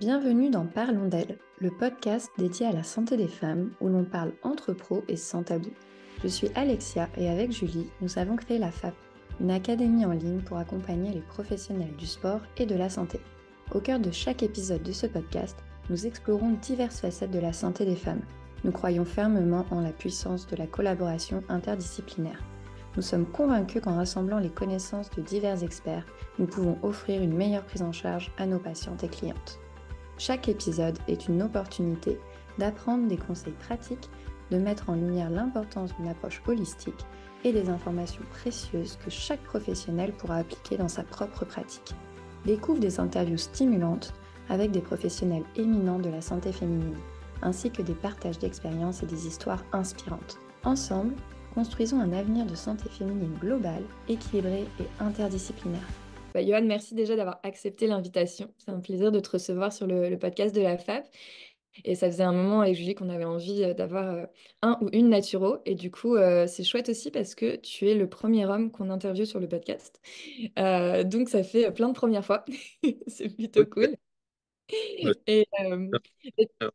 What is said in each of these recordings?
Bienvenue dans Parlons d'elle, le podcast dédié à la santé des femmes où l'on parle entre pros et sans tabou. Je suis Alexia et avec Julie, nous avons créé la FAP, une académie en ligne pour accompagner les professionnels du sport et de la santé. Au cœur de chaque épisode de ce podcast, nous explorons diverses facettes de la santé des femmes. Nous croyons fermement en la puissance de la collaboration interdisciplinaire. Nous sommes convaincus qu'en rassemblant les connaissances de divers experts, nous pouvons offrir une meilleure prise en charge à nos patientes et clientes. Chaque épisode est une opportunité d'apprendre des conseils pratiques, de mettre en lumière l'importance d'une approche holistique et des informations précieuses que chaque professionnel pourra appliquer dans sa propre pratique. Découvre des interviews stimulantes avec des professionnels éminents de la santé féminine, ainsi que des partages d'expériences et des histoires inspirantes. Ensemble, construisons un avenir de santé féminine globale, équilibré et interdisciplinaire. Johan, merci déjà d'avoir accepté l'invitation. C'est un plaisir de te recevoir sur le podcast de la FAP. Et ça faisait un moment avec Julie qu'on avait envie d'avoir un ou une naturo. Et du coup, c'est chouette aussi parce que tu es le premier homme qu'on interviewe sur le podcast. Donc, ça fait plein de premières fois. C'est plutôt Ok. cool. Ouais, Et, super.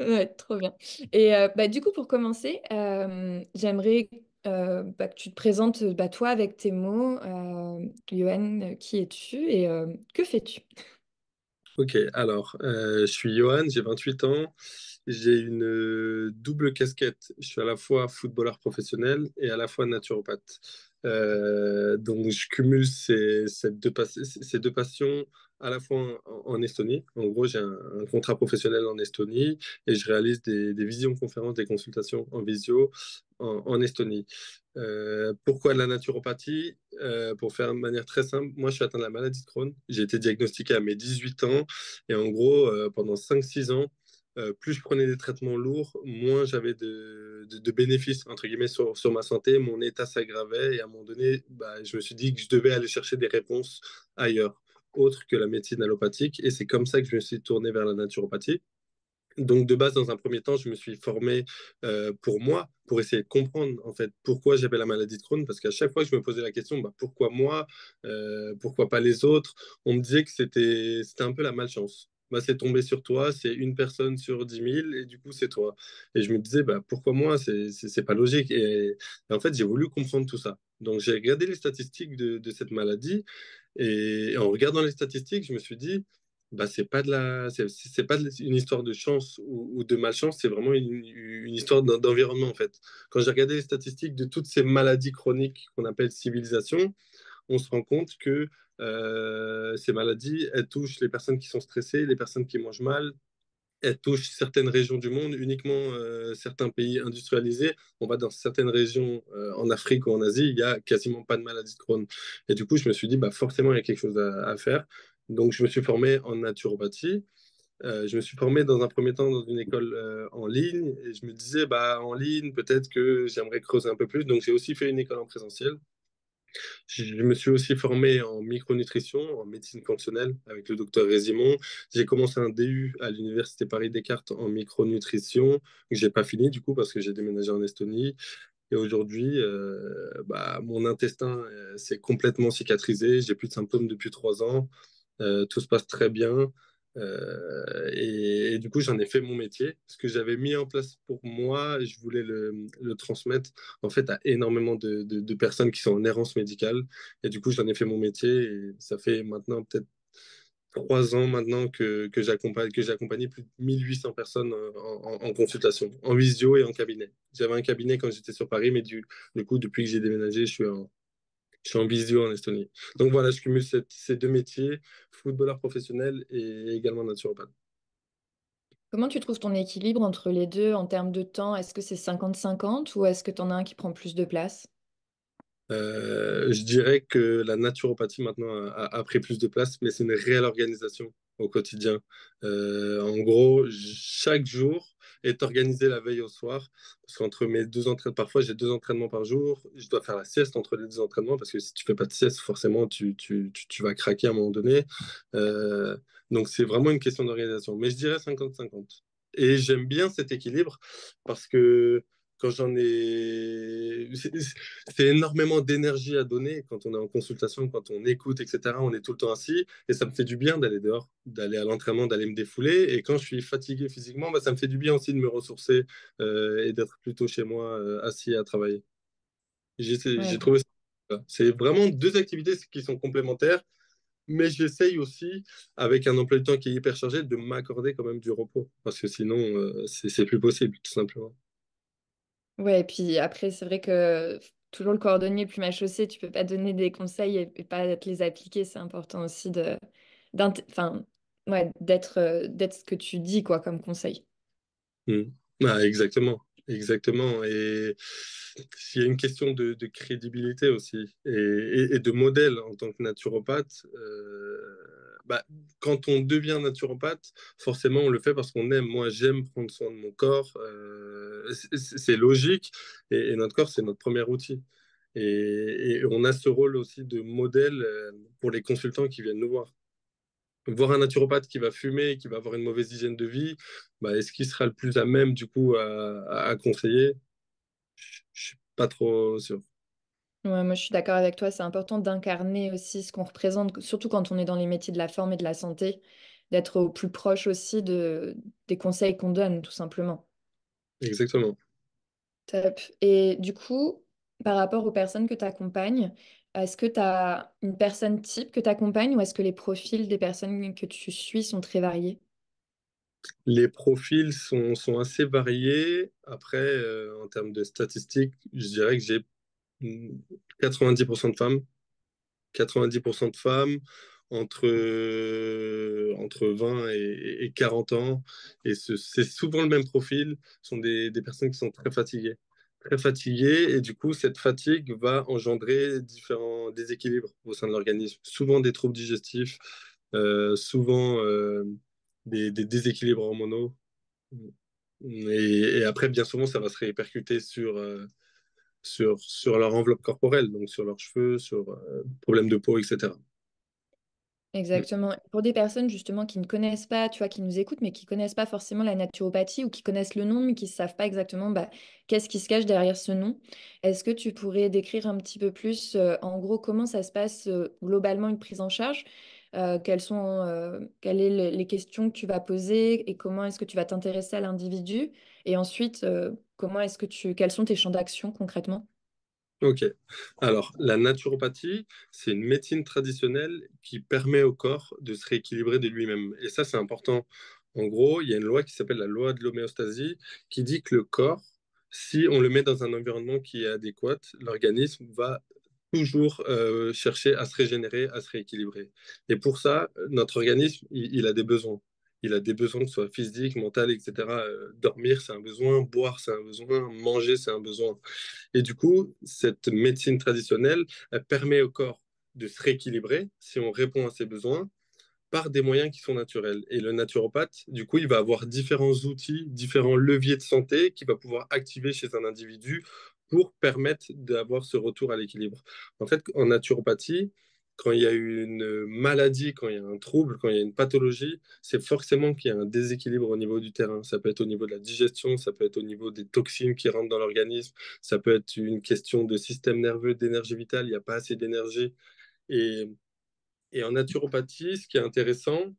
ouais, trop bien. Et du coup, pour commencer, j'aimerais que tu te présentes toi avec tes mots. Johan, qui es-tu et que fais-tu? Ok, alors, je suis Johan, j'ai 28 ans, j'ai une double casquette. Je suis à la fois footballeur professionnel et à la fois naturopathe. Donc, je cumule ces deux passions à la fois en Estonie. En gros, j'ai un contrat professionnel en Estonie et je réalise des visioconférences, des consultations en visio en Estonie. Pourquoi de la naturopathie? Pour faire de manière très simple, moi je suis atteint de la maladie de Crohn. J'ai été diagnostiqué à mes 18 ans et en gros, pendant 5 6 ans, plus je prenais des traitements lourds, moins j'avais de bénéfices entre guillemets sur ma santé. Mon état s'aggravait et à un moment donné, bah, je me suis dit que je devais aller chercher des réponses ailleurs, autres que la médecine allopathique. Et c'est comme ça que je me suis tourné vers la naturopathie. Donc, de base, dans un premier temps, je me suis formé pour moi, pour essayer de comprendre en fait pourquoi j'avais la maladie de Crohn, parce qu'à chaque fois que je me posais la question, bah, pourquoi moi, pourquoi pas les autres, on me disait que c'était un peu la malchance. Bah, c'est tombé sur toi, c'est une personne sur 10 000, et du coup, c'est toi. Et je me disais, bah, pourquoi moi, c'est pas logique. Et en fait, j'ai voulu comprendre tout ça. Donc, j'ai regardé les statistiques de cette maladie, et en regardant les statistiques, je me suis dit, bah, c'est pas une histoire de chance ou de malchance, c'est vraiment une histoire d'environnement en fait. Quand j'ai regardé les statistiques de toutes ces maladies chroniques qu'on appelle civilisation, on se rend compte que ces maladies, elles touchent les personnes qui sont stressées, les personnes qui mangent mal. Elles touchent certaines régions du monde, uniquement certains pays industrialisés. On va dans certaines régions en Afrique ou en Asie, il y a quasiment pas de maladie de Crohn. Et du coup, je me suis dit, bah, forcément, il y a quelque chose à faire. Donc, je me suis formé en naturopathie. Je me suis formé dans un premier temps dans une école en ligne et je me disais, bah, en ligne, peut-être que j'aimerais creuser un peu plus. Donc, j'ai aussi fait une école en présentiel. Je me suis aussi formé en micronutrition, en médecine fonctionnelle avec le docteur Résimon. J'ai commencé un DU à l'université Paris-Descartes en micronutrition, que j'ai pas fini du coup parce que j'ai déménagé en Estonie. Et aujourd'hui, bah, mon intestin s'est complètement cicatrisé. J'ai plus de symptômes depuis 3 ans. Tout se passe très bien. Et du coup, j'en ai fait mon métier. Ce que j'avais mis en place pour moi, je voulais le transmettre en fait à énormément de personnes qui sont en errance médicale. Et du coup, j'en ai fait mon métier. Et ça fait maintenant peut-être 3 ans maintenant que j'accompagne plus de 1 800 personnes en consultation, en visio et en cabinet. J'avais un cabinet quand j'étais sur Paris, mais du coup, depuis que j'ai déménagé, je suis en visio en Estonie. Donc voilà, je cumule ces deux métiers, footballeur professionnel et également naturopathe. Comment tu trouves ton équilibre entre les deux en termes de temps? Est-ce que c'est 50-50 ou est-ce que tu en as un qui prend plus de place? Je dirais que la naturopathie maintenant a pris plus de place, mais c'est une réelle organisation au quotidien. En gros, chaque jour est organisé la veille au soir, parce qu'entre mes deux entraînements, parfois j'ai 2 entraînements par jour, je dois faire la sieste entre les 2 entraînements, parce que si tu fais pas de sieste, forcément tu vas craquer à un moment donné. Euh, donc c'est vraiment une question d'organisation, mais je dirais 50-50. Et j'aime bien cet équilibre, parce que quand j'en ai... C'est énormément d'énergie à donner quand on est en consultation, quand on écoute, etc. On est tout le temps assis et ça me fait du bien d'aller dehors, d'aller à l'entraînement, d'aller me défouler. Et quand je suis fatigué physiquement, bah, ça me fait du bien aussi de me ressourcer et d'être plutôt chez moi, assis à travailler. J'ai Ouais. trouvé ça. C'est vraiment deux activités qui sont complémentaires, mais j'essaye aussi, avec un emploi du temps qui est hyper chargé, de m'accorder quand même du repos. Parce que sinon, c'est plus possible, tout simplement. Ouais, et puis après, c'est vrai que toujours le cordonnier plume à chaussée, tu peux pas donner des conseils et pas te les appliquer. C'est important aussi enfin, ouais, d'être ce que tu dis, quoi, comme conseil. Mm. Ah, exactement, exactement. Et il y a une question de crédibilité aussi et de modèle en tant que naturopathe. Bah, quand on devient naturopathe, forcément on le fait parce qu'on aime. Moi, j'aime prendre soin de mon corps. C'est logique et notre corps, c'est notre premier outil. Et on a ce rôle aussi de modèle pour les consultants qui viennent nous voir. Voir un naturopathe qui va fumer, qui va avoir une mauvaise hygiène de vie, bah, est-ce qu'il sera le plus à même du coup à conseiller? Je suis pas trop sûr. Ouais, moi, je suis d'accord avec toi. C'est important d'incarner aussi ce qu'on représente, surtout quand on est dans les métiers de la forme et de la santé, d'être au plus proche aussi des conseils qu'on donne, tout simplement. Exactement. Top. Et du coup, par rapport aux personnes que tu accompagnes, est-ce que tu as une personne type que tu accompagnes ou est-ce que les profils des personnes que tu suis sont très variés? Les profils sont assez variés. Après, en termes de statistiques, je dirais que j'ai 90% de femmes. 90% de femmes entre 20 et 40 ans. Et c'est souvent le même profil. Ce sont des personnes qui sont très fatiguées. Très fatiguées. Et du coup, cette fatigue va engendrer différents déséquilibres au sein de l'organisme. Souvent des troubles digestifs, souvent des déséquilibres hormonaux. Et après, bien souvent, ça va se répercuter sur leur enveloppe corporelle, donc sur leurs cheveux, sur problèmes de peau, etc. Exactement. Pour des personnes justement qui ne connaissent pas, tu vois, qui nous écoutent, mais qui connaissent pas forcément la naturopathie ou qui connaissent le nom, mais qui ne savent pas exactement qu'est-ce qui se cache derrière ce nom, est-ce que tu pourrais décrire un petit peu plus, en gros, comment ça se passe globalement une prise en charge? Quelles sont les questions que tu vas poser et comment est-ce que tu vas t'intéresser à l'individu? Et ensuite, quels sont tes champs d'action concrètement? Ok. Alors, la naturopathie, c'est une médecine traditionnelle qui permet au corps de se rééquilibrer de lui-même. Et ça, c'est important. En gros, il y a une loi qui s'appelle la loi de l'homéostasie qui dit que le corps, si on le met dans un environnement qui est adéquat, l'organisme va toujours chercher à se régénérer, à se rééquilibrer. Et pour ça, notre organisme, il a des besoins. Il a des besoins, que ce soit physiques, mentaux, etc. Dormir, c'est un besoin. Boire, c'est un besoin. Manger, c'est un besoin. Et du coup, cette médecine traditionnelle, elle permet au corps de se rééquilibrer si on répond à ses besoins par des moyens qui sont naturels. Et le naturopathe, du coup, il va avoir différents outils, différents leviers de santé qu'il va pouvoir activer chez un individu pour permettre d'avoir ce retour à l'équilibre. En fait, en naturopathie, quand il y a une maladie, quand il y a un trouble, quand il y a une pathologie, c'est forcément qu'il y a un déséquilibre au niveau du terrain. Ça peut être au niveau de la digestion, ça peut être au niveau des toxines qui rentrent dans l'organisme, ça peut être une question de système nerveux, d'énergie vitale, il n'y a pas assez d'énergie. Et, et en naturopathie, ce qui est intéressant,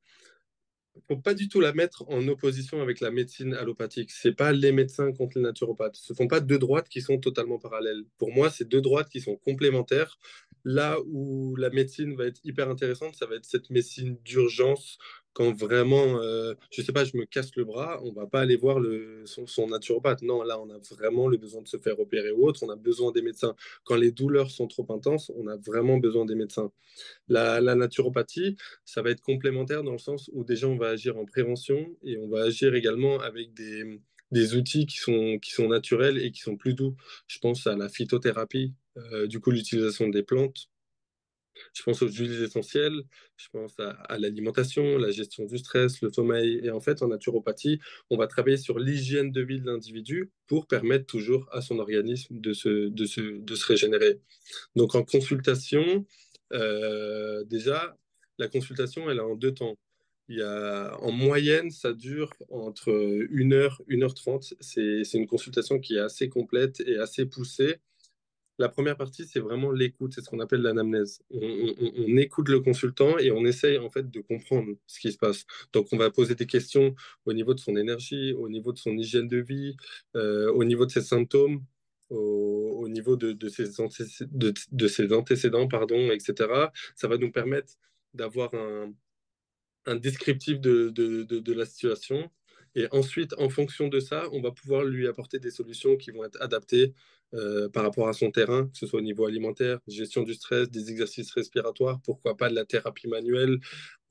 faut pas du tout la mettre en opposition avec la médecine allopathique. C'est pas les médecins contre les naturopathes. Ce sont pas deux droites qui sont totalement parallèles. Pour moi, c'est deux droites qui sont complémentaires. Là où la médecine va être hyper intéressante, ça va être cette médecine d'urgence. Quand vraiment, je sais pas, je me casse le bras, on va pas aller voir son naturopathe. Non, là, on a vraiment le besoin de se faire opérer ou autre. On a besoin des médecins. Quand les douleurs sont trop intenses, on a vraiment besoin des médecins. La naturopathie, ça va être complémentaire dans le sens où déjà on va agir en prévention et on va agir également avec des outils qui sont naturels et qui sont plus doux. Je pense à la phytothérapie, du coup l'utilisation des plantes. Je pense aux huiles essentielles, je pense à l'alimentation, la gestion du stress, le sommeil. Et en fait, en naturopathie, on va travailler sur l'hygiène de vie de l'individu pour permettre toujours à son organisme de se régénérer. Donc en consultation, déjà, la consultation, elle est en deux temps. En moyenne, ça dure entre 1 heure, 1 h 30. C'est une consultation qui est assez complète et assez poussée. La première partie, c'est vraiment l'écoute, c'est ce qu'on appelle l'anamnèse. On écoute le consultant et on essaye en fait de comprendre ce qui se passe. Donc, on va poser des questions au niveau de son énergie, au niveau de son hygiène de vie, au niveau de ses symptômes, au niveau de ses antécédents, pardon, etc. Ça va nous permettre d'avoir un descriptif de la situation. Et ensuite, en fonction de ça, on va pouvoir lui apporter des solutions qui vont être adaptées par rapport à son terrain, que ce soit au niveau alimentaire, gestion du stress, des exercices respiratoires, pourquoi pas de la thérapie manuelle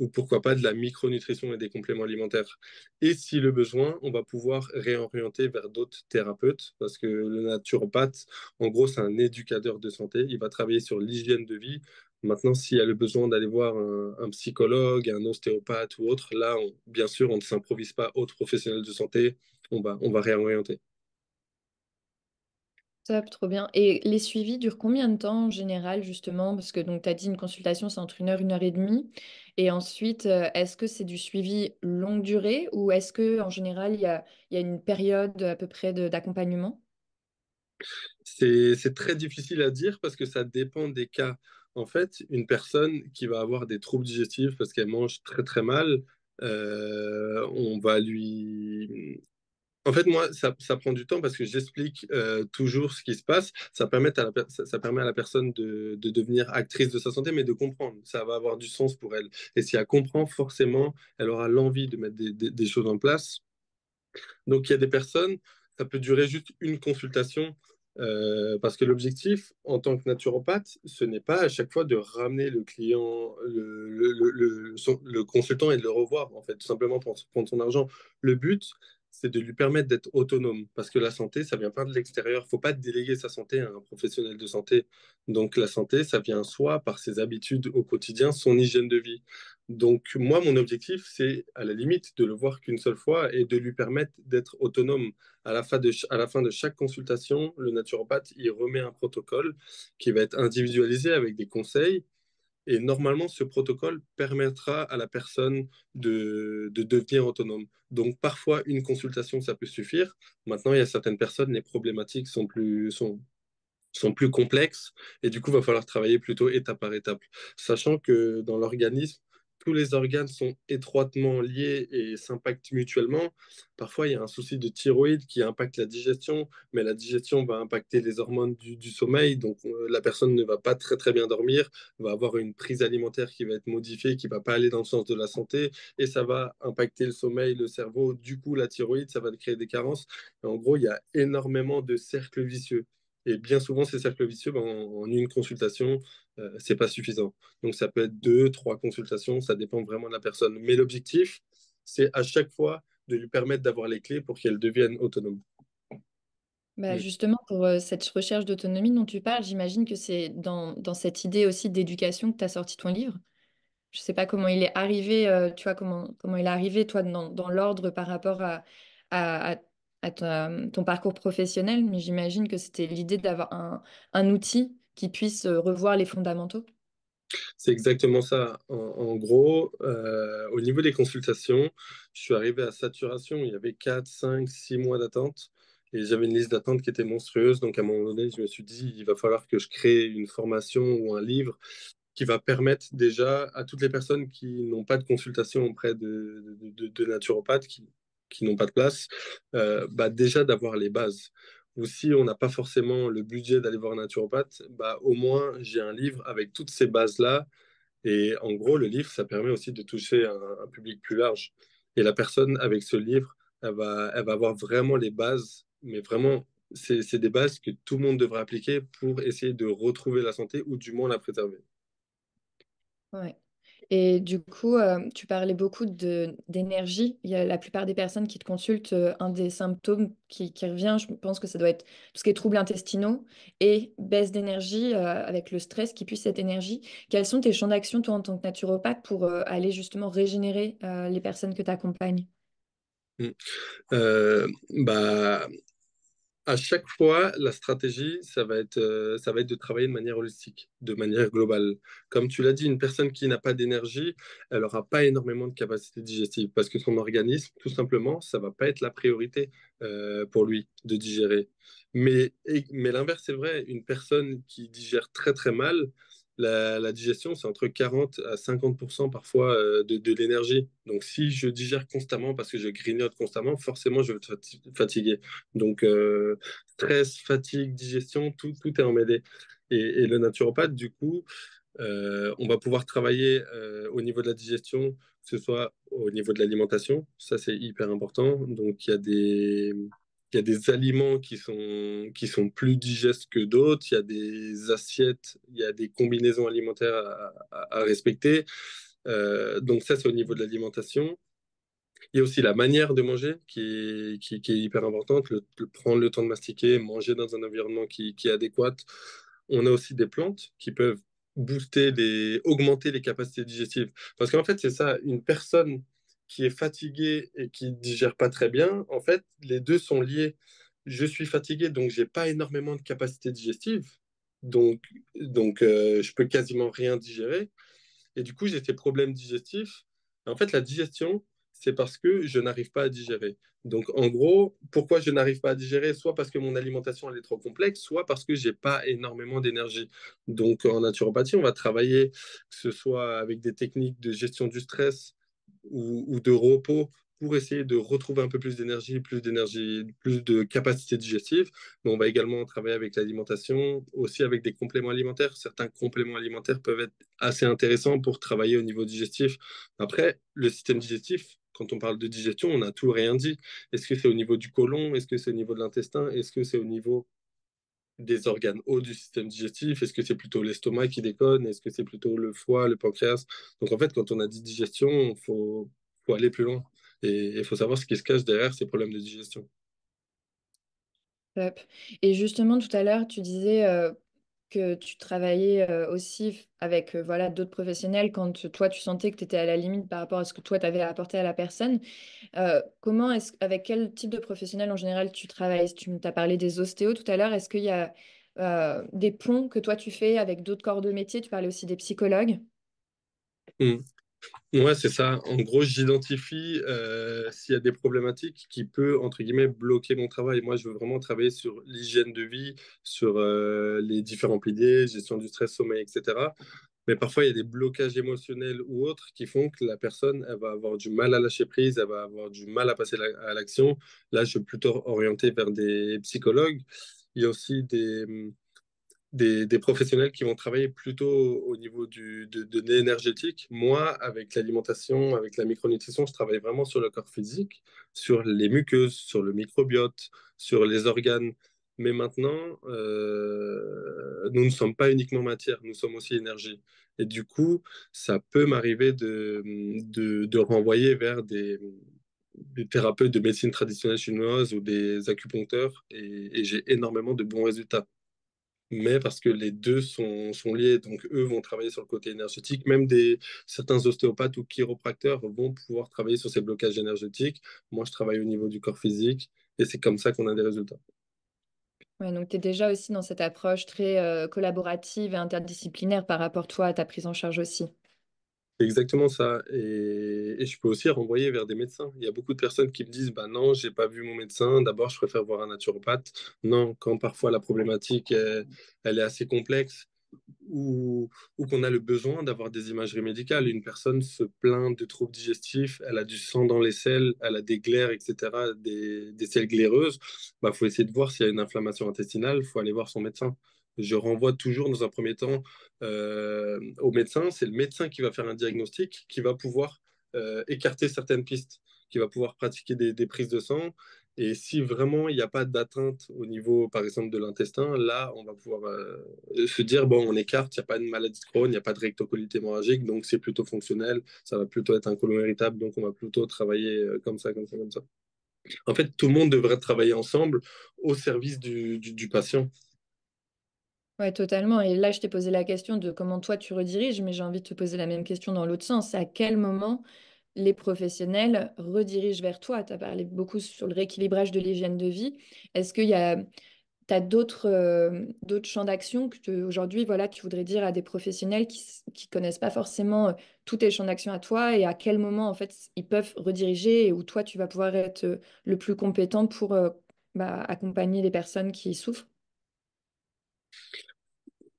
ou pourquoi pas de la micronutrition et des compléments alimentaires. Et si le besoin, on va pouvoir réorienter vers d'autres thérapeutes parce que le naturopathe, en gros, c'est un éducateur de santé. Il va travailler sur l'hygiène de vie. Maintenant, s'il y a le besoin d'aller voir un psychologue, un ostéopathe ou autre, là, bien sûr, on ne s'improvise pas autre professionnel de santé, on va réorienter. Top, trop bien. Et les suivis durent combien de temps en général, justement? Parce que donc tu as dit une consultation, c'est entre 1 heure et demie. Et ensuite, est-ce que c'est du suivi longue durée ou est-ce que en général, il y a une période à peu près d'accompagnement? C'est très difficile à dire parce que ça dépend des cas. En fait, une personne qui va avoir des troubles digestifs parce qu'elle mange très très mal, on va lui en fait, moi, ça prend du temps parce que j'explique toujours ce qui se passe. Ça permet à la personne de devenir actrice de sa santé, mais de comprendre. Ça va avoir du sens pour elle. Et si elle comprend, forcément, elle aura l'envie de mettre des choses en place. Donc, il y a des personnes, ça peut durer juste une consultation. Parce que l'objectif, en tant que naturopathe, ce n'est pas à chaque fois de ramener le client, le consultant et de le revoir, en fait, tout simplement pour prendre son argent. Le but, c'est de lui permettre d'être autonome, parce que la santé, ça vient pas de l'extérieur. Il faut pas déléguer sa santé à un professionnel de santé. Donc la santé, ça vient soit par ses habitudes au quotidien, son hygiène de vie. Donc moi, mon objectif, c'est à la limite de le voir qu'une seule fois et de lui permettre d'être autonome. À la fin de chaque consultation, le naturopathe, il remet un protocole qui va être individualisé avec des conseils. Et normalement, ce protocole permettra à la personne de devenir autonome. Donc, parfois, une consultation, ça peut suffire. Maintenant, il y a certaines personnes, les problématiques sont plus complexes et du coup, il va falloir travailler plutôt étape par étape. Sachant que dans l'organisme, tous les organes sont étroitement liés et s'impactent mutuellement. Parfois, il y a un souci de thyroïde qui impacte la digestion, mais la digestion va impacter les hormones du sommeil, donc la personne ne va pas très très bien dormir, va avoir une prise alimentaire qui va être modifiée, qui va pas aller dans le sens de la santé, et ça va impacter le sommeil, le cerveau, du coup la thyroïde, ça va créer des carences. Et en gros, il y a énormément de cercles vicieux. Et bien souvent, ces cercles vicieux, ben, en une consultation, c'est pas suffisant. Donc, ça peut être deux, trois consultations, ça dépend vraiment de la personne. Mais l'objectif, c'est à chaque fois de lui permettre d'avoir les clés pour qu'elle devienne autonome. Bah Mm. justement, pour cette recherche d'autonomie dont tu parles, j'imagine que c'est dans cette idée aussi d'éducation que tu as sorti ton livre. Je sais pas comment il est arrivé, tu vois, comment il est arrivé, toi, dans l'ordre par rapport à, ton parcours professionnel, mais j'imagine que c'était l'idée d'avoir un outil qui puisse revoir les fondamentaux. C'est exactement ça. En gros, au niveau des consultations, je suis arrivé à saturation. Il y avait 4, 5, 6 mois d'attente. Et j'avais une liste d'attente qui était monstrueuse. Donc, à un moment donné, je me suis dit, il va falloir que je crée une formation ou un livre qui va permettre déjà à toutes les personnes qui n'ont pas de consultation auprès de naturopathes, qui n'ont pas de place, bah déjà d'avoir les bases. Ou si on n'a pas forcément le budget d'aller voir un naturopathe, bah au moins j'ai un livre avec toutes ces bases-là. Et en gros, le livre, ça permet aussi de toucher un public plus large. Et la personne avec ce livre, elle va avoir vraiment les bases, mais vraiment, c'est des bases que tout le monde devrait appliquer pour essayer de retrouver la santé ou du moins la préserver. Ouais. Et du coup, tu parlais beaucoup d'énergie. Il y a la plupart des personnes qui te consultent, un des symptômes qui revient, je pense que ça doit être tout ce qui est troubles intestinaux et baisse d'énergie avec le stress qui puise cette énergie. Quels sont tes champs d'action, toi, en tant que naturopathe, pour aller justement régénérer les personnes que tu accompagnes? Mm. Bah, À chaque fois, la stratégie, ça va être de travailler de manière holistique, de manière globale. Comme tu l'as dit, une personne qui n'a pas d'énergie, elle n'aura pas énormément de capacité digestive parce que son organisme, tout simplement, ça va pas être la priorité pour lui de digérer. Mais l'inverse est vrai. Une personne qui digère très très mal, la digestion, c'est entre 40 à 50% parfois de l'énergie. Donc, si je digère constamment parce que je grignote constamment, forcément, je vais être fatigué. Donc, stress, fatigue, digestion, tout est emmêlé. Et le naturopathe, du coup, on va pouvoir travailler au niveau de la digestion, que ce soit au niveau de l'alimentation. Ça, c'est hyper important. Donc, il y a des aliments qui sont plus digestes que d'autres. Il y a des assiettes, il y a des combinaisons alimentaires à respecter. Donc, ça, c'est au niveau de l'alimentation. Il y a aussi la manière de manger qui est hyper importante, prendre le temps de mastiquer, manger dans un environnement qui est adéquat. On a aussi des plantes qui peuvent augmenter les capacités digestives. Parce qu'en fait, c'est ça, une personne qui est fatiguée et qui digère pas très bien, en fait, les deux sont liés. Je suis fatigué, donc j'ai pas énormément de capacité digestive. Donc, je peux quasiment rien digérer. Et du coup, j'ai ces problèmes digestifs. En fait, la digestion, c'est parce que je n'arrive pas à digérer. Donc, en gros, pourquoi je n'arrive pas à digérer? Soit parce que mon alimentation, elle est trop complexe, soit parce que j'ai pas énormément d'énergie. Donc, en naturopathie, on va travailler, que ce soit avec des techniques de gestion du stress ou de repos, pour essayer de retrouver un peu plus de capacité digestive. Mais on va également travailler avec l'alimentation, aussi avec des compléments alimentaires. Certains compléments alimentaires peuvent être assez intéressant pour travailler au niveau digestif. Après, le système digestif, quand on parle de digestion, on n'a tout rien dit. Est-ce que c'est au niveau du côlon? Est-ce que c'est au niveau de l'intestin? Est-ce que c'est au niveau des organes hauts du système digestif? Est-ce que c'est plutôt l'estomac qui déconne? Est-ce que c'est plutôt le foie, le pancréas? Donc en fait, quand on a dit digestion, faut aller plus loin. Et il faut savoir ce qui se cache derrière ces problèmes de digestion. Top. Et justement, tout à l'heure, tu disais que tu travaillais aussi avec voilà, d'autres professionnels quand toi, tu sentais que tu étais à la limite par rapport à ce que toi, tu avais apporté à la personne. Avec quel type de professionnel en général tu travailles? Tu as parlé des ostéos tout à l'heure. Est-ce qu'il y a des ponts que toi, tu fais avec d'autres corps de métier? Tu parlais aussi des psychologues. Hmm. Ouais, c'est ça. En gros, j'identifie s'il y a des problématiques qui peuvent, entre guillemets, bloquer mon travail. Moi, je veux vraiment travailler sur l'hygiène de vie, sur les différents piliers, gestion du stress, sommeil, etc. Mais parfois, il y a des blocages émotionnels ou autres qui font que la personne, elle va avoir du mal à lâcher prise, elle va avoir du mal à passer à l'action. Là, je vais plutôt orienter vers des psychologues. Il y a aussi des professionnels qui vont travailler plutôt au niveau de l'énergétique. Moi, avec l'alimentation, avec la micronutrition, je travaille vraiment sur le corps physique, sur les muqueuses, sur le microbiote, sur les organes. Mais maintenant, nous ne sommes pas uniquement matière, nous sommes aussi énergie. Et du coup, ça peut m'arriver de renvoyer vers des thérapeutes de médecine traditionnelle chinoise ou des acupuncteurs, et j'ai énormément de bons résultats, mais parce que les deux sont liés. Donc, eux vont travailler sur le côté énergétique. Même certains ostéopathes ou chiropracteurs vont pouvoir travailler sur ces blocages énergétiques. Moi, je travaille au niveau du corps physique et c'est comme ça qu'on a des résultats. Ouais, donc tu es déjà aussi dans cette approche très collaborative et interdisciplinaire par rapport, toi, à ta prise en charge aussi. C'est exactement ça. Et je peux aussi renvoyer vers des médecins. Il y a beaucoup de personnes qui me disent, bah non, j'ai pas vu mon médecin. D'abord, je préfère voir un naturopathe. Non, quand parfois la problématique, elle est assez complexe, ou, ou qu'on a le besoin d'avoir des imageries médicales. Une personne se plaint de troubles digestifs, elle a du sang dans les selles, elle a des glaires, etc., des selles glaireuses. Bah, faut essayer de voir s'il y a une inflammation intestinale, il faut aller voir son médecin. Je renvoie toujours dans un premier temps au médecin. C'est le médecin qui va faire un diagnostic, qui va pouvoir écarter certaines pistes, qui va pouvoir pratiquer des prises de sang. Et si vraiment il n'y a pas d'atteinte au niveau, par exemple, de l'intestin, là, on va pouvoir se dire, bon, on écarte, il n'y a pas de maladie de Crohn, il n'y a pas de rectocolite hémorragique, donc c'est plutôt fonctionnel, ça va plutôt être un côlon irritable, donc on va plutôt travailler comme ça, comme ça, comme ça. En fait, tout le monde devrait travailler ensemble au service du patient. Ouais, totalement. Et là, je t'ai posé la question de comment toi tu rediriges, mais j'ai envie de te poser la même question dans l'autre sens. À quel moment les professionnels redirigent vers toi. Tu as parlé beaucoup sur le rééquilibrage de l'hygiène de vie. Est-ce qu'il y a tu as d'autres champs d'action aujourd'hui, voilà, tu voudrais dire à des professionnels qui connaissent pas forcément tous tes champs d'action à toi et à quel moment, en fait, ils peuvent rediriger et où toi, tu vas pouvoir être le plus compétent pour accompagner les personnes qui souffrent?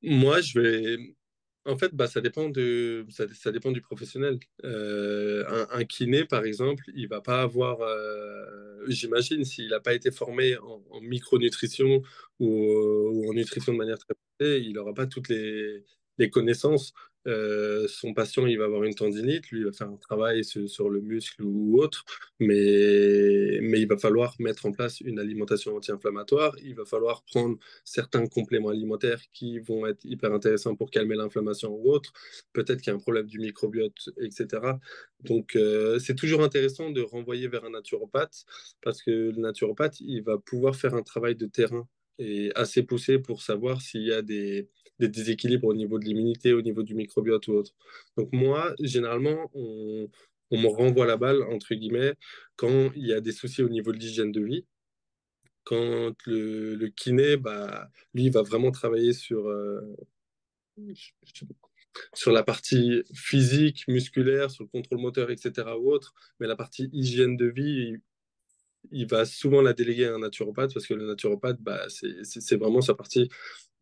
Moi, je vais. En fait, bah, ça dépend du professionnel. Un kiné, par exemple, il va pas avoir, j'imagine, s'il n'a pas été formé en micronutrition ou en nutrition de manière très poussée, il n'aura pas toutes les connaissances. Son patient, il va avoir une tendinite, lui, il va faire un travail sur le muscle ou autre, mais il va falloir mettre en place une alimentation anti-inflammatoire, il va falloir prendre certains compléments alimentaires qui vont être hyper intéressants pour calmer l'inflammation ou autre. Peut-être qu'il y a un problème du microbiote, etc. Donc, c'est toujours intéressant de renvoyer vers un naturopathe parce que le naturopathe, il va pouvoir faire un travail de terrain et assez poussé pour savoir s'il y a des déséquilibres au niveau de l'immunité, au niveau du microbiote ou autre. Donc moi, généralement, on me renvoie la balle, entre guillemets, quand il y a des soucis au niveau de l'hygiène de vie. Quand le kiné, bah, lui, il va vraiment travailler sur la partie physique, musculaire, sur le contrôle moteur, etc. ou autre. Mais la partie hygiène de vie, il va souvent la déléguer à un naturopathe parce que le naturopathe, bah, c'est vraiment sa partie.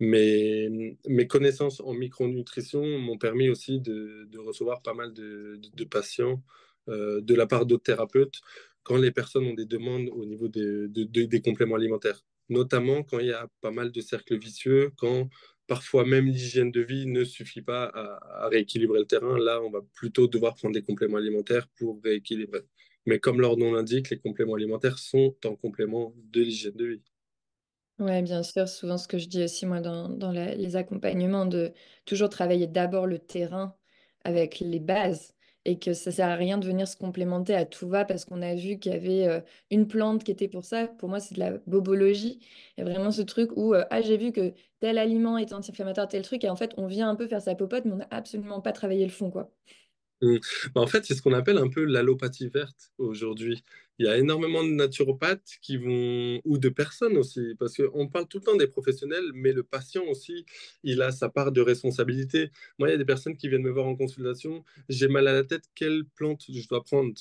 Mais mes connaissances en micronutrition m'ont permis aussi de recevoir pas mal de patients de la part d'autres thérapeutes quand les personnes ont des demandes au niveau des compléments alimentaires. Notamment quand il y a pas mal de cercles vicieux, quand parfois même l'hygiène de vie ne suffit pas à rééquilibrer le terrain. Là, on va plutôt devoir prendre des compléments alimentaires pour rééquilibrer. Mais comme leur nom l'indique, les compléments alimentaires sont en complément de l'hygiène de vie. Ouais, bien sûr, souvent ce que je dis aussi moi dans les accompagnements, de toujours travailler d'abord le terrain avec les bases et que ça sert à rien de venir se complémenter à tout va parce qu'on a vu qu'il y avait une plante qui était pour ça. Pour moi, c'est de la bobologie. Et vraiment ce truc où, ah, j'ai vu que tel aliment est anti-inflammatoire, tel truc, et en fait, on vient un peu faire sa popote, mais on n'a absolument pas travaillé le fond, quoi. Mm. Bah, en fait, c'est ce qu'on appelle un peu l'allopathie verte aujourd'hui. Il y a énormément de naturopathes qui vont, ou de personnes aussi, parce qu'on parle tout le temps des professionnels, mais le patient aussi, il a sa part de responsabilité. Moi, il y a des personnes qui viennent me voir en consultation, j'ai mal à la tête, quelle plante je dois prendre?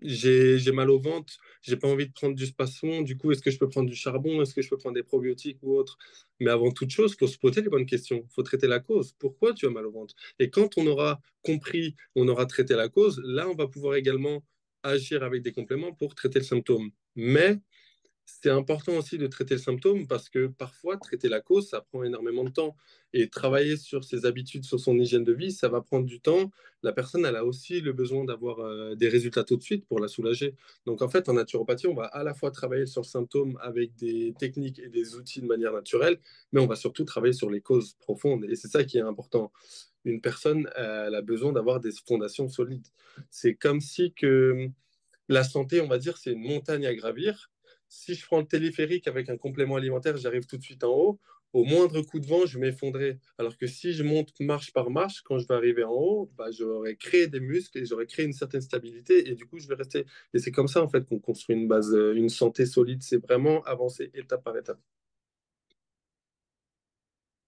J'ai mal au ventre, j'ai pas envie de prendre du spasson, du coup, est-ce que je peux prendre du charbon, est-ce que je peux prendre des probiotiques ou autre? Mais avant toute chose, il faut se poser les bonnes questions, il faut traiter la cause. Pourquoi tu as mal au ventre? Et quand on aura compris, on aura traité la cause, là, on va pouvoir également agir avec des compléments pour traiter le symptôme. Mais c'est important aussi de traiter le symptôme parce que parfois, traiter la cause, ça prend énormément de temps. Et travailler sur ses habitudes, sur son hygiène de vie, ça va prendre du temps. La personne, elle a aussi le besoin d'avoir des résultats tout de suite pour la soulager. Donc, en fait, en naturopathie, on va à la fois travailler sur le symptôme avec des techniques et des outils de manière naturelle, mais on va surtout travailler sur les causes profondes. Et c'est ça qui est important. Une personne, elle a besoin d'avoir des fondations solides. C'est comme si que la santé, on va dire, c'est une montagne à gravir. Si je prends le téléphérique avec un complément alimentaire, j'arrive tout de suite en haut. Au moindre coup de vent, je m'effondrais. Alors que si je monte marche par marche, quand je vais arriver en haut, bah, j'aurais créé des muscles et j'aurais créé une certaine stabilité et du coup, je vais rester. Et c'est comme ça, en fait, qu'on construit une base, une santé solide. C'est vraiment avancer étape par étape.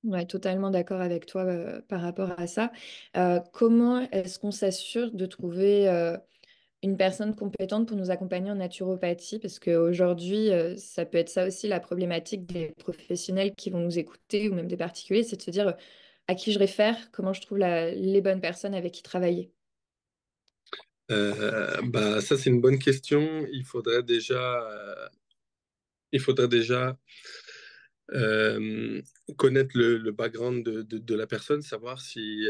Ouais, totalement d'accord avec toi par rapport à ça. Comment est-ce qu'on s'assure de trouver une personne compétente pour nous accompagner en naturopathie? Parce qu'aujourd'hui, ça peut être ça aussi la problématique des professionnels qui vont nous écouter ou même des particuliers, c'est de se dire à qui je réfère, comment je trouve les bonnes personnes avec qui travailler. Bah, ça, c'est une bonne question. Il faudrait déjà euh, connaître le background de la personne, savoir si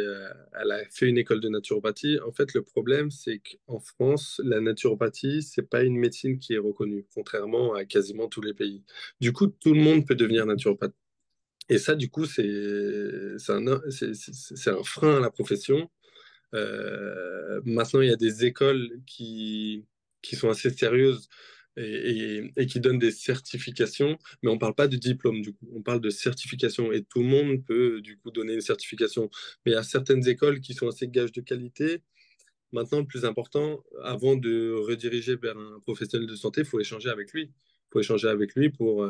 elle a fait une école de naturopathie. En fait, le problème, c'est qu'en France, la naturopathie, c'est pas une médecine qui est reconnue, contrairement à quasiment tous les pays. Du coup, tout le monde peut devenir naturopathe. Et ça, du coup, c'est un frein à la profession. Maintenant, il y a des écoles qui sont assez sérieuses et qui donnent des certifications, mais on ne parle pas de diplôme, du coup, on parle de certification et tout le monde peut, du coup, donner une certification. Mais il y a certaines écoles qui sont assez gages de qualité Maintenant, le plus important, avant de rediriger vers un professionnel de santé, il faut échanger avec lui. Il faut échanger avec lui pour,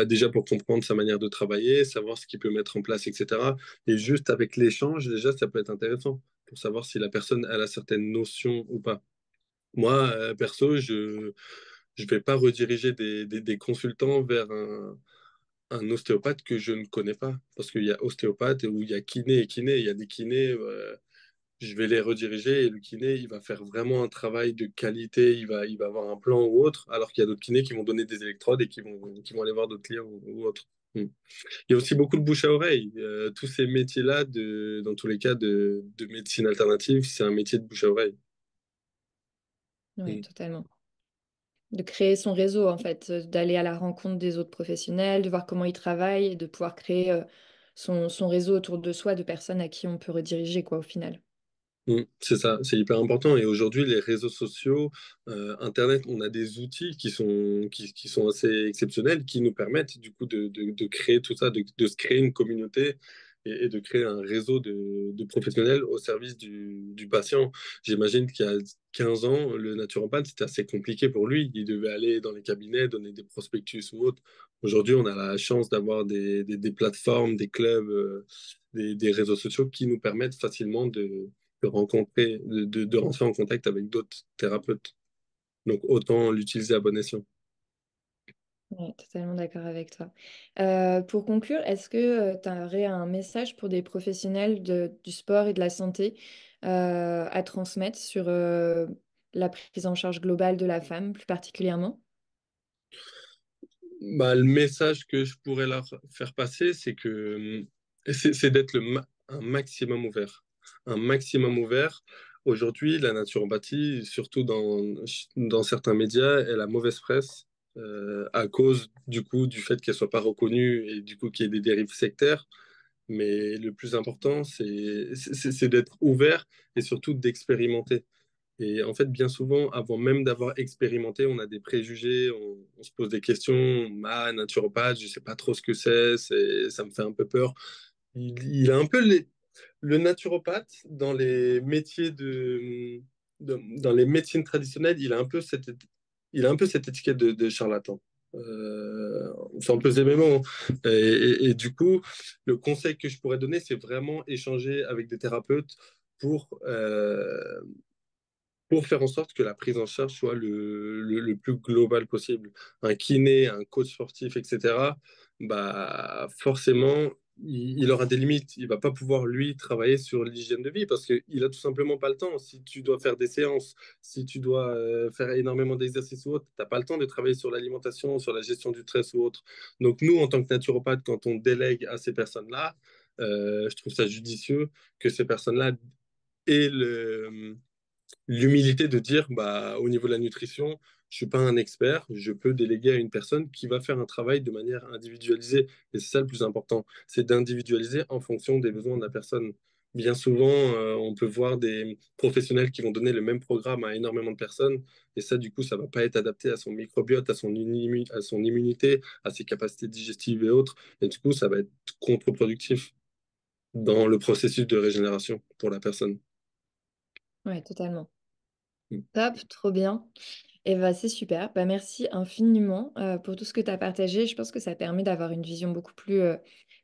déjà pour comprendre sa manière de travailler, savoir ce qu'il peut mettre en place, etc. Et juste avec l'échange, déjà, ça peut être intéressant pour savoir si la personne elle a certaines notions ou pas. Moi, perso, je vais pas rediriger des consultants vers un ostéopathe que je ne connais pas. Parce qu'il y a ostéopathe où il y a kiné et kiné. Il y a des kinés, je vais les rediriger et le kiné, il va faire vraiment un travail de qualité. Il va avoir un plan ou autre. Alors qu'il y a d'autres kinés qui vont donner des électrodes et qui vont aller voir d'autres clients ou autres. Hmm. Il y a aussi beaucoup de bouche à oreille. Tous ces métiers-là, dans tous les cas de médecine alternative, c'est un métier de bouche à oreille. Oui, Hmm. totalement. De créer son réseau, en fait, d'aller à la rencontre des autres professionnels, de voir comment ils travaillent et de pouvoir créer son réseau autour de soi de personnes à qui on peut rediriger, quoi, au final. C'est ça, c'est hyper important. Et aujourd'hui, les réseaux sociaux, Internet, on a des outils qui sont assez exceptionnels, qui nous permettent du coup de créer tout ça, de se créer une communauté et de créer un réseau de professionnels au service du patient. J'imagine qu'il y a 15 ans, le naturopathe, c'était assez compliqué pour lui. Il devait aller dans les cabinets, donner des prospectus ou autre. Aujourd'hui, on a la chance d'avoir des plateformes, des clubs, des réseaux sociaux qui nous permettent facilement de rencontrer, de rentrer en contact avec d'autres thérapeutes. Donc, autant l'utiliser à bon escient. Ouais, totalement d'accord avec toi. Pour conclure, est-ce que tu aurais un message pour des professionnels du sport et de la santé à transmettre sur la prise en charge globale de la femme, plus particulièrement? Bah, le message que je pourrais leur faire passer, c'est que c'est d'être un maximum ouvert. Un maximum ouvert. Aujourd'hui, la naturopathie, surtout dans certains médias, elle a mauvaise presse à cause du coup du fait qu'elle soit pas reconnue et du coup qu'il y ait des dérives sectaires. Mais le plus important, c'est d'être ouvert et surtout d'expérimenter. Et en fait, bien souvent, avant même d'avoir expérimenté, on a des préjugés, on se pose des questions. Ah, naturopathe, je sais pas trop ce que ça me fait un peu peur. Il a un peu le naturopathe dans les métiers dans les médecines traditionnelles, il a un peu cette étiquette de charlatan. Sans peser mes mots, hein. Et du coup, le conseil que je pourrais donner, c'est vraiment échanger avec des thérapeutes pour, euh, pour faire en sorte que la prise en charge soit le plus global possible. Un kiné, un coach sportif, etc., bah, forcément, il aura des limites. Il va pas pouvoir, lui, travailler sur l'hygiène de vie parce qu'il a tout simplement pas le temps. Si tu dois faire des séances, si tu dois faire énormément d'exercices ou autre, t'as pas le temps de travailler sur l'alimentation, sur la gestion du stress ou autre. Donc, nous, en tant que naturopathe, quand on délègue à ces personnes-là, je trouve ça judicieux que ces personnes-là aient l'humilité de dire, bah, au niveau de la nutrition, je suis pas un expert, je peux déléguer à une personne qui va faire un travail de manière individualisée. Et c'est ça le plus important, c'est d'individualiser en fonction des besoins de la personne. Bien souvent, on peut voir des professionnels qui vont donner le même programme à énormément de personnes, et ça, du coup, ça va pas être adapté à son microbiote, à son immunité, à ses capacités digestives et autres, et du coup, ça va être contre-productif dans le processus de régénération pour la personne. Ouais, totalement. Top, trop bien. Et bah, c'est super. Bah, merci infiniment pour tout ce que tu as partagé. Je pense que ça permet d'avoir une vision beaucoup plus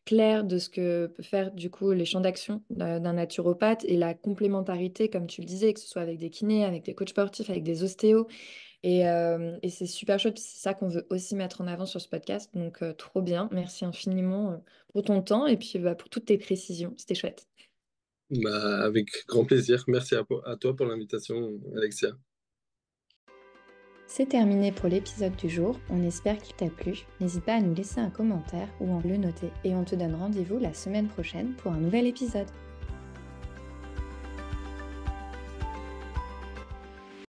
claire de ce que peut faire du coup les champs d'action d'un naturopathe et la complémentarité, comme tu le disais, que ce soit avec des kinés, avec des coachs sportifs, avec des ostéos. Et c'est super chouette. C'est ça qu'on veut aussi mettre en avant sur ce podcast. Donc, trop bien. Merci infiniment pour ton temps et puis bah, pour toutes tes précisions. C'était chouette. Bah, avec grand plaisir. Merci à toi pour l'invitation, Alexia. C'est terminé pour l'épisode du jour, on espère qu'il t'a plu. N'hésite pas à nous laisser un commentaire ou à le noter et on te donne rendez-vous la semaine prochaine pour un nouvel épisode.